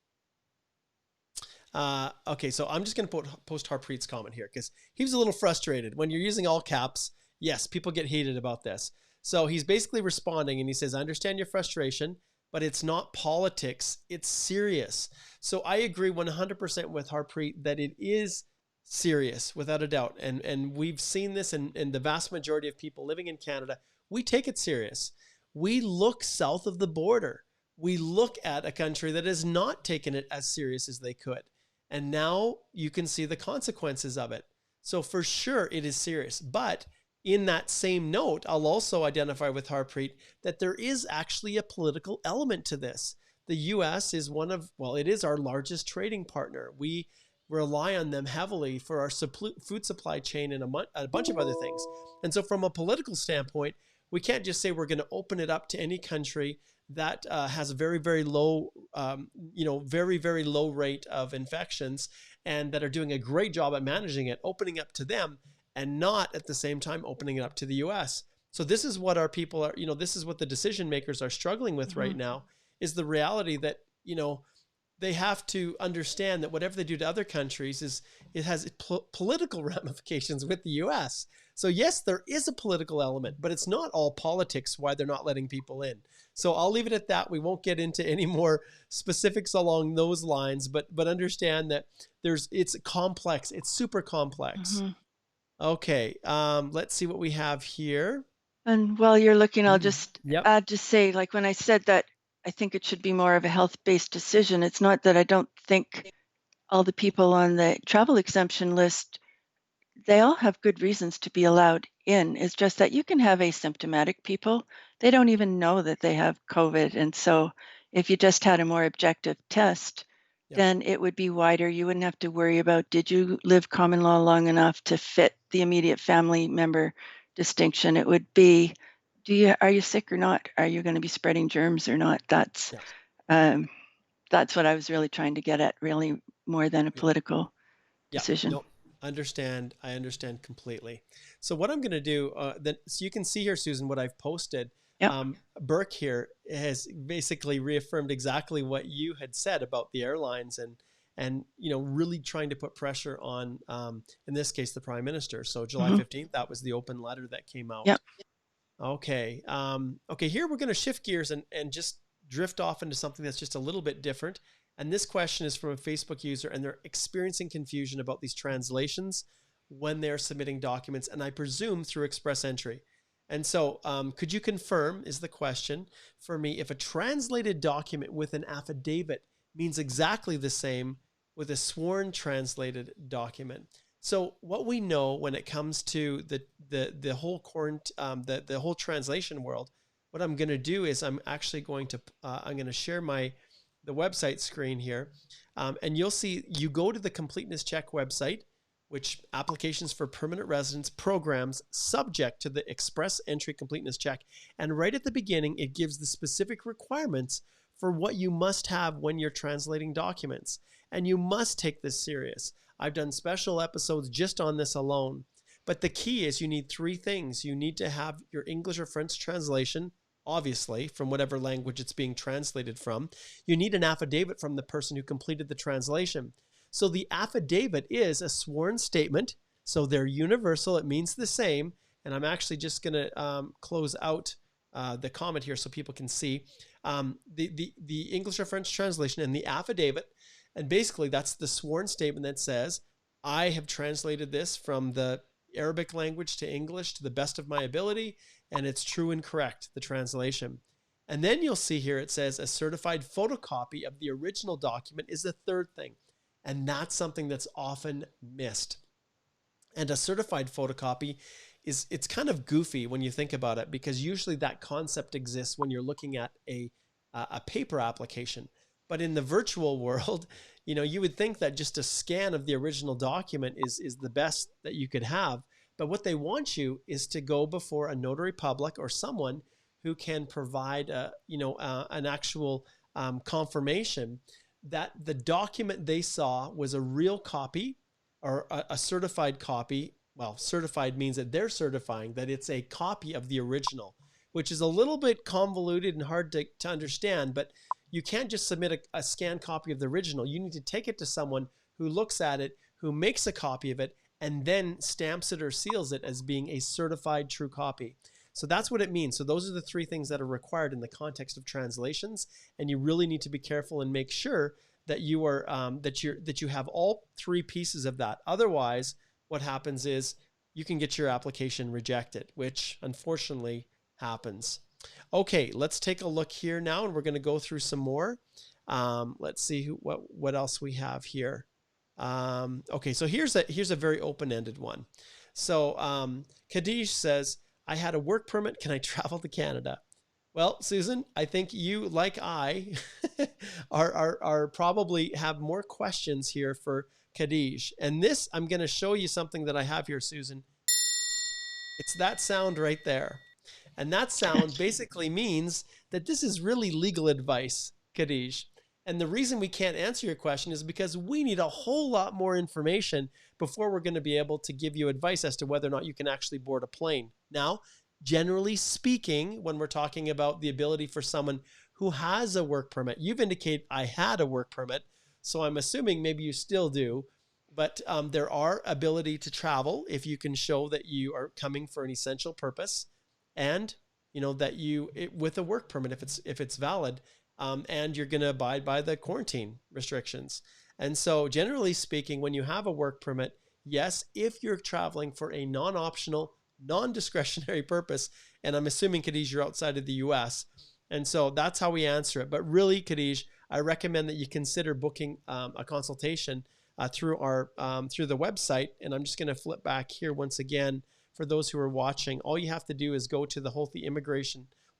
Okay, so I'm just going to post Harpreet's comment here because he was a little frustrated. When you're using all caps, yes, people get heated about this. So he's basically responding, and he says, I understand your frustration, but it's not politics. It's serious. So I agree 100% with Harpreet that it is serious, without a doubt. And we've seen this in the vast majority of people living in Canada. We take it serious. We look south of the border. We look at a country that has not taken it as serious as they could. And now you can see the consequences of it. So for sure, it is serious. But in that same note, I'll also identify with Harpreet that there is actually a political element to this. The U.S. is it is our largest trading partner. We rely on them heavily for our food supply chain and a bunch of other things. And so from a political standpoint, we can't just say we're going to open it up to any country that has a very, very low, very, very low rate of infections and that are doing a great job at managing it, opening up to them and not at the same time opening it up to the US. So this is what our people are, this is what the decision makers are struggling with right now, is the reality that, they have to understand that whatever they do to other countries it has political ramifications with the US. So yes, there is a political element, but it's not all politics why they're not letting people in. So I'll leave it at that. We won't get into any more specifics along those lines, but understand that it's complex. It's super complex. Okay, let's see what we have here. And while you're looking, I'll just say, like when I said that I think it should be more of a health-based decision, it's not that I don't think all the people on the travel exemption list, they all have good reasons to be allowed in. It's just that you can have asymptomatic people. They don't even know that they have COVID. And so if you just had a more objective test, then it would be wider. You wouldn't have to worry about, did you live common law long enough to fit the immediate family member distinction? It would be, are you sick or not? Are you going to be spreading germs or not? That's what I was really trying to get at, really more than a political decision. No, I understand completely. So what I'm going to do, so you can see here, Susan, what I've posted. Burke here has basically reaffirmed exactly what you had said about the airlines and really trying to put pressure on, in this case, the Prime Minister. So July 15th, that was the open letter that came out. Okay. Here we're going to shift gears and just drift off into something that's just a little bit different. And this question is from a Facebook user, and they're experiencing confusion about these translations when they're submitting documents, and I presume through express entry. And so could you confirm, is the question for me, if a translated document with an affidavit means exactly the same with a sworn translated document? So what we know when it comes to the whole translation world, what I'm going to do is I'm actually going to I'm going to share the website screen here, and you'll see you go to the completeness check website, which applications for permanent residence programs subject to the express entry completeness check, and right at the beginning it gives the specific requirements for what you must have when you're translating documents, and you must take this serious. I've done special episodes just on this alone, but the key is you need three things. You need to have your English or French translation, obviously, from whatever language it's being translated from. You need an affidavit from the person who completed the translation. So the affidavit is a sworn statement. So they're universal. It means the same. And I'm actually just going to close out the comment here so people can see the English or French translation and the affidavit. And basically, that's the sworn statement that says, I have translated this from the Arabic language to English to the best of my ability, and it's true and correct, the translation. And then you'll see here it says a certified photocopy of the original document is the third thing. And that's something that's often missed. And a certified photocopy it's kind of goofy when you think about it, because usually that concept exists when you're looking at a paper application. But in the virtual world, you would think that just a scan of the original document is the best that you could have. But what they want you is to go before a notary public or someone who can provide an actual confirmation that the document they saw was a real copy, or a certified copy. Well, certified means that they're certifying that it's a copy of the original, which is a little bit convoluted and hard to understand, but you can't just submit a scanned copy of the original. You need to take it to someone who looks at it, who makes a copy of it, and then stamps it or seals it as being a certified true copy. So that's what it means. So those are the three things that are required in the context of translations, and you really need to be careful and make sure that you are that you have all three pieces of that. Otherwise, what happens is you can get your application rejected, which unfortunately happens. Okay, let's take a look here now, and we're going to go through some more. Let's see what else we have here. Okay, so here's a very open-ended one. So Kadish says, I had a work permit. Can I travel to Canada? Well, Susan, I think you, like I, are probably have more questions here for Kadish. And this, I'm going to show you something that I have here, Susan. It's that sound right there. And that sound basically means that this is really legal advice, Kadish. And the reason we can't answer your question is because we need a whole lot more information before we're going to be able to give you advice as to whether or not you can actually board a plane. Now, generally speaking, when we're talking about the ability for someone who has a work permit, you've indicated I had a work permit, so I'm assuming maybe you still do, but there are ability to travel if you can show that you are coming for an essential purpose, and that with a work permit, if it's valid, and you're going to abide by the quarantine restrictions. And so generally speaking, when you have a work permit, yes, if you're traveling for a non-optional, non-discretionary purpose, and I'm assuming, Khadij, you're outside of the US, and so that's how we answer it. But really, Khadij, I recommend that you consider booking a consultation through the website. And I'm just going to flip back here once again for those who are watching. All you have to do is go to the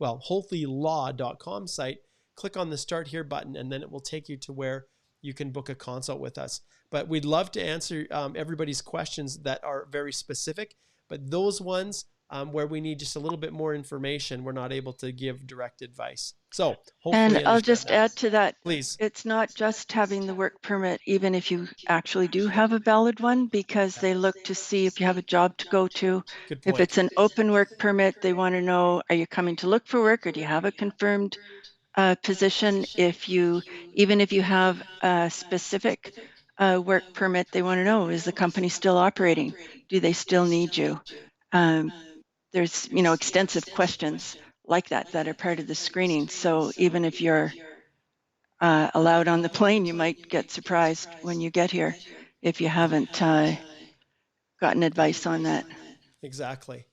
holthylaw.com site, click on the Start Here button, and then it will take you to where you can book a consult with us. But we'd love to answer everybody's questions that are very specific, but those ones where we need just a little bit more information, we're not able to give direct advice. So hopefully, and I'll just add to that, please. It's not just having the work permit, even if you actually do have a valid one, because they look to see if you have a job to go to. Good point. If it's an open work permit, they want to know, are you coming to look for work, or do you have a confirmed position? Even if you have a specific work permit, they want to know, is the company still operating? Do they still need you? There's extensive questions like that are part of the screening. So even if you're allowed on the plane, you might get surprised when you get here if you haven't gotten advice on that. Exactly.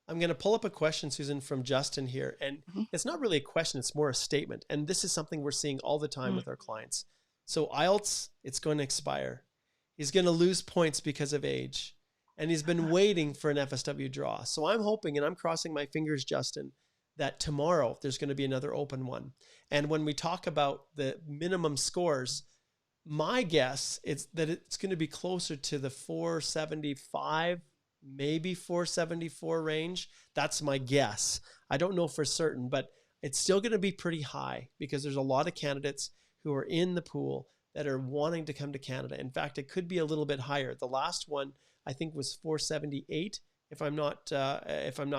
I'm going to pull up a question, Susan, from Justin here. And it's not really a question, it's more a statement. And this is something we're seeing all the time with our clients. So IELTS, it's going to expire. He's going to lose points because of age. And he's been waiting for an FSW draw. So I'm hoping, and I'm crossing my fingers, Justin, that tomorrow there's going to be another open one. And when we talk about the minimum scores, my guess is that it's going to be closer to the 475, maybe 474 range. That's my guess. I don't know for certain, but it's still going to be pretty high because there's a lot of candidates who are in the pool that are wanting to come to Canada. In fact, it could be a little bit higher. The last one, I think, was 478, if I'm not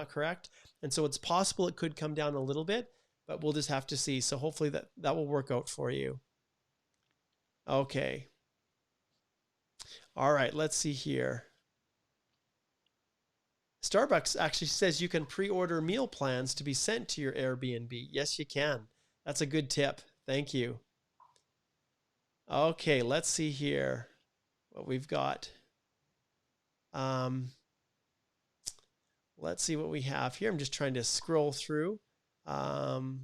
correct. And so it's possible it could come down a little bit, but we'll just have to see. So hopefully that will work out for you. Okay. All right, let's see here. Starbucks actually says you can pre-order meal plans to be sent to your Airbnb. Yes, you can. That's a good tip. Thank you. Okay, let's see here what we've got. Let's see what we have here. I'm just trying to scroll through. Okay,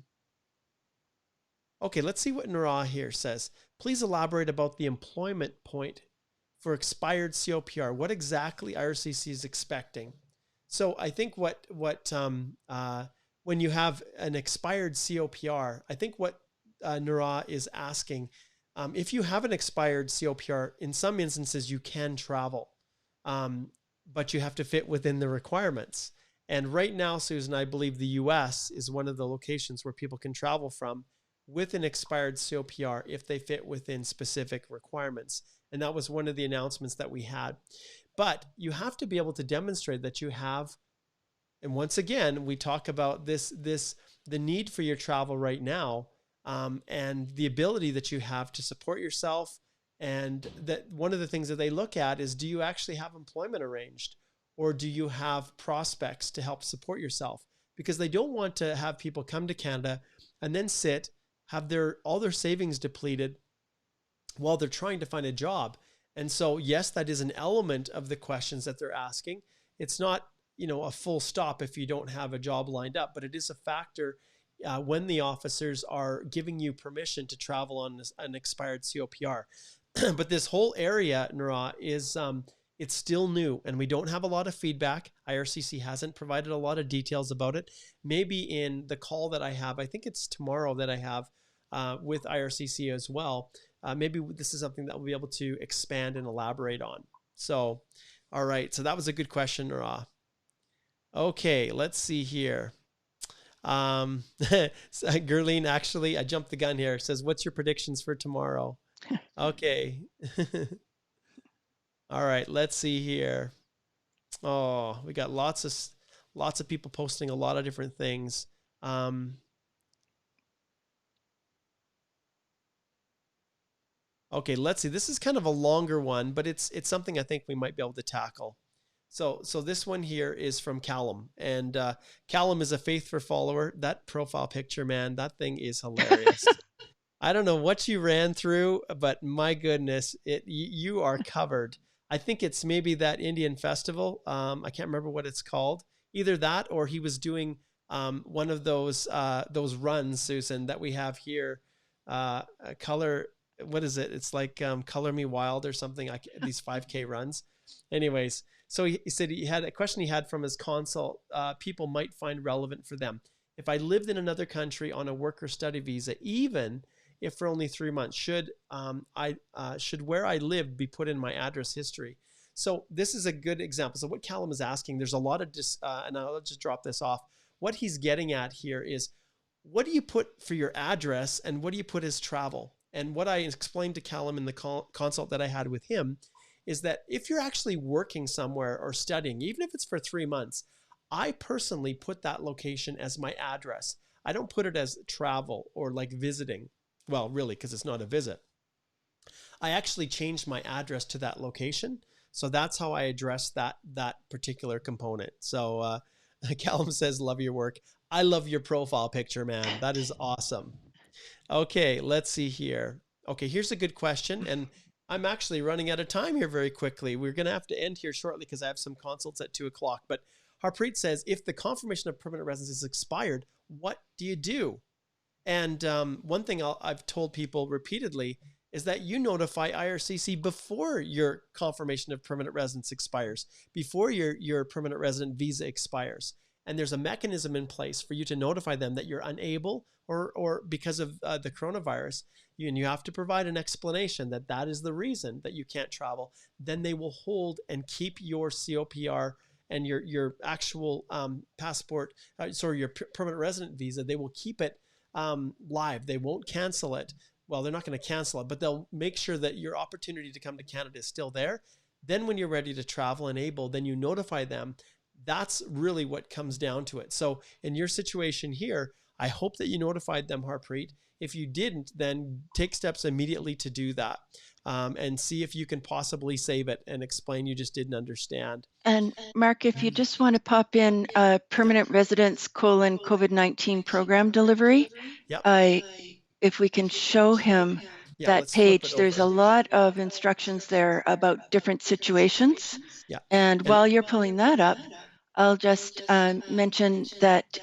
let's see what Nara here says. Please elaborate about the employment point for expired COPR, what exactly IRCC is expecting. So I think when you have an expired COPR, I think what Nura is asking, if you have an expired COPR, in some instances you can travel, but you have to fit within the requirements. And right now, Susan, I believe the US is one of the locations where people can travel from with an expired COPR if they fit within specific requirements. And that was one of the announcements that we had. But you have to be able to demonstrate that you have, and once again, we talk about the need for your travel right now, and the ability that you have to support yourself. And that one of the things that they look at is, do you actually have employment arranged? Or do you have prospects to help support yourself? Because they don't want to have people come to Canada and then have all their savings depleted while they're trying to find a job. And so, yes, that is an element of the questions that they're asking. It's not, a full stop if you don't have a job lined up, but it is a factor when the officers are giving you permission to travel on an expired COPR. But this whole area, Nura, is it's still new, and we don't have a lot of feedback. IRCC hasn't provided a lot of details about it. Maybe in the call that I have, I think it's tomorrow that I have with IRCC as well, maybe this is something that we'll be able to expand and elaborate on. So, all right. So that was a good question, Nura. Okay, let's see here. Gerline, actually, I jumped the gun here. Says, what's your predictions for tomorrow? Okay. All right, let's see here. Oh, we got lots of people posting a lot of different things. Okay, let's see. This is kind of a longer one, but it's something I think we might be able to tackle. So this one here is from Callum, and Callum is a faithful follower. That profile picture, man, that thing is hilarious. I don't know what you ran through, but my goodness, you are covered. I think it's maybe that Indian festival. I can't remember what it's called. Either that, or he was doing one of those runs, Susan, that we have here. Color, what is it? It's like Color Me Wild or something. These 5K runs. Anyways, so he said he had a question he had from his consult. People might find relevant for them. If I lived in another country on a work or study visa, even if for only 3 months, should where I live be put in my address history? So this is a good example. So what Callum is asking, there's a lot of and I'll just drop this off. What he's getting at here is, what do you put for your address and what do you put as travel? And what I explained to Callum in the consult that I had with him is that if you're actually working somewhere or studying, even if it's for 3 months, I personally put that location as my address. I don't put it as travel or like visiting. Well, really, because it's not a visit. I actually changed my address to that location. So that's how I address that particular component. So Callum says, love your work. I love your profile picture, man. That is awesome. Okay, let's see here. Okay, here's a good question. And I'm actually running out of time here very quickly. We're going to have to end here shortly because I have some consults at 2:00. But Harpreet says, if the confirmation of permanent residence is expired, what do you do? And one thing I've told people repeatedly is that you notify IRCC before your confirmation of permanent residence expires, before your permanent resident visa expires. And there's a mechanism in place for you to notify them that you're unable, or because of the coronavirus, and you have to provide an explanation that that is the reason that you can't travel. Then they will hold and keep your COPR and your actual passport, your permanent resident visa. They will keep it live. They won't cancel it. Well, they're not going to cancel it, but they'll make sure that your opportunity to come to Canada is still there. Then when you're ready to travel and able, then you notify them. That's really what comes down to it. So in your situation here, I hope that you notified them, Harpreet. If you didn't, then take steps immediately to do that, and see if you can possibly save it and explain you just didn't understand. And Mark, if you just want to pop in permanent residence COVID-19 program delivery, Yep. If we can show him that page, there's a lot of instructions there about different situations. Yeah. And while you're pulling that up, I'll just mention that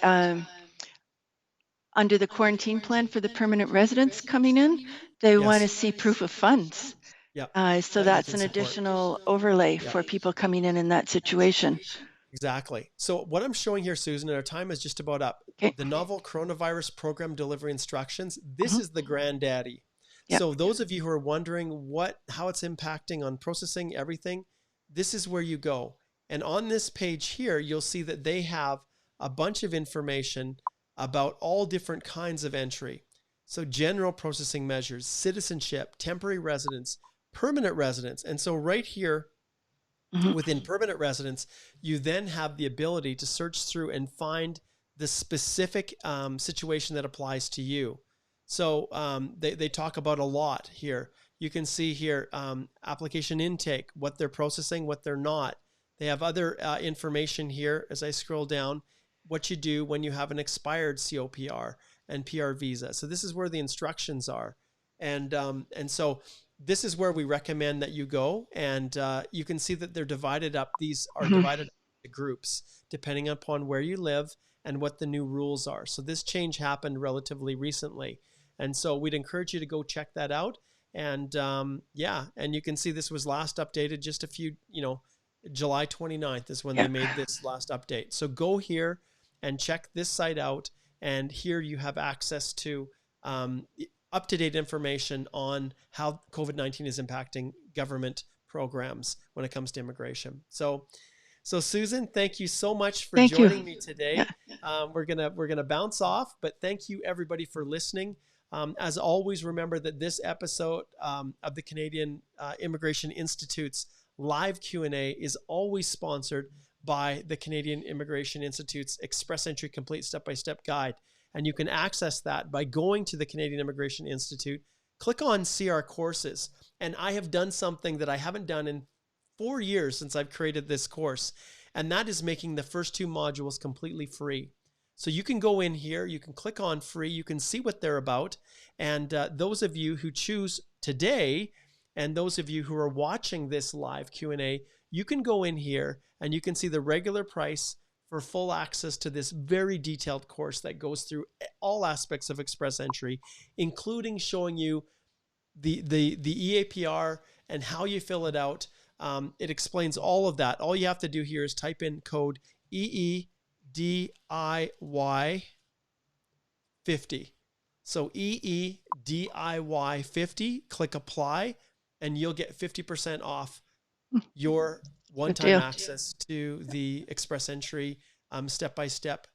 under the quarantine plan for the permanent residents coming in, they want to see proof of funds. Yeah. So That you that's can an support. additional overlay Yeah. for people coming in that situation. Exactly. So what I'm showing here, Susan, and our time is just about up. Okay. The novel coronavirus program delivery instructions. This Mhm. is the granddaddy. Yeah. So those of you who are wondering how it's impacting on processing everything, this is where you go. And on this page here, you'll see that they have a bunch of information about all different kinds of entry. So general processing measures, citizenship, temporary residence, permanent residence. And so right here, Mhm. within permanent residence, you then have the ability to search through and find the specific situation that applies to you. So they talk about a lot here. You can see here application intake, what they're processing, what they're not. They have other information here as I scroll down, what you do when you have an expired COPR and PR visa. So this is where the instructions are. And so this is where we recommend that you go, and you can see that they're divided up. These are Mhm. divided up into groups depending upon where you live and what the new rules are. So this change happened relatively recently, and so we'd encourage you to go check that out. And yeah, and you can see this was last updated just a few, July 29th is when Yeah. they made this last update. So go here and check this site out, and here you have access to up-to-date information on how COVID-19 is impacting government programs when it comes to immigration. So Susan, thank you so much for Thank you. joining me Yeah. today. We're gonna bounce off, but thank you everybody for listening. As always, remember that this episode of the Canadian Immigration Institute's live Q&A is always sponsored by the Canadian Immigration Institute's Express Entry Complete Step-by-Step Guide. And you can access that by going to the Canadian Immigration Institute, click on CR Courses. And I have done something that I haven't done in 4 years since I've created this course, and that is making the first 2 modules completely free. So you can go in here, you can click on free, you can see what they're about. And those of you who choose today, and those of you who are watching this live Q&A, you can go in here and you can see the regular price for full access to this very detailed course that goes through all aspects of Express Entry, including showing you the EAPR and how you fill it out. It explains all of that. All you have to do here is type in code EEDIY 50. So EEDIY 50, click apply, and you'll get 50% off your Good one-time deal. access to the Express Entry step-by-step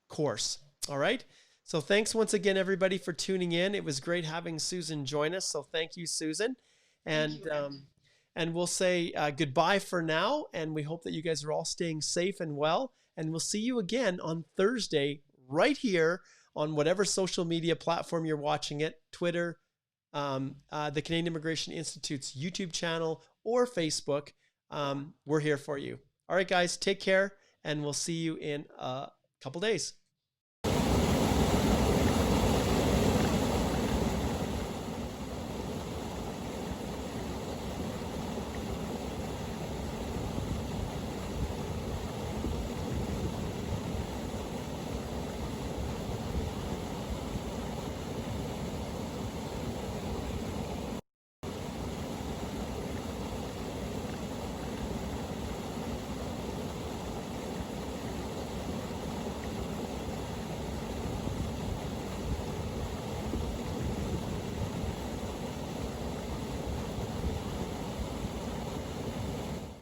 course. All right. So thanks once again, everybody, for tuning in. It was great having Susan join us. So thank you, Susan. And we'll say goodbye for now. And we hope that you guys are all staying safe and well. And we'll see you again on Thursday right here on whatever social media platform you're watching it, Twitter, the Canadian Immigration Institute's YouTube channel, or Facebook. We're here for you. All right, guys, take care, and we'll see you in a couple days.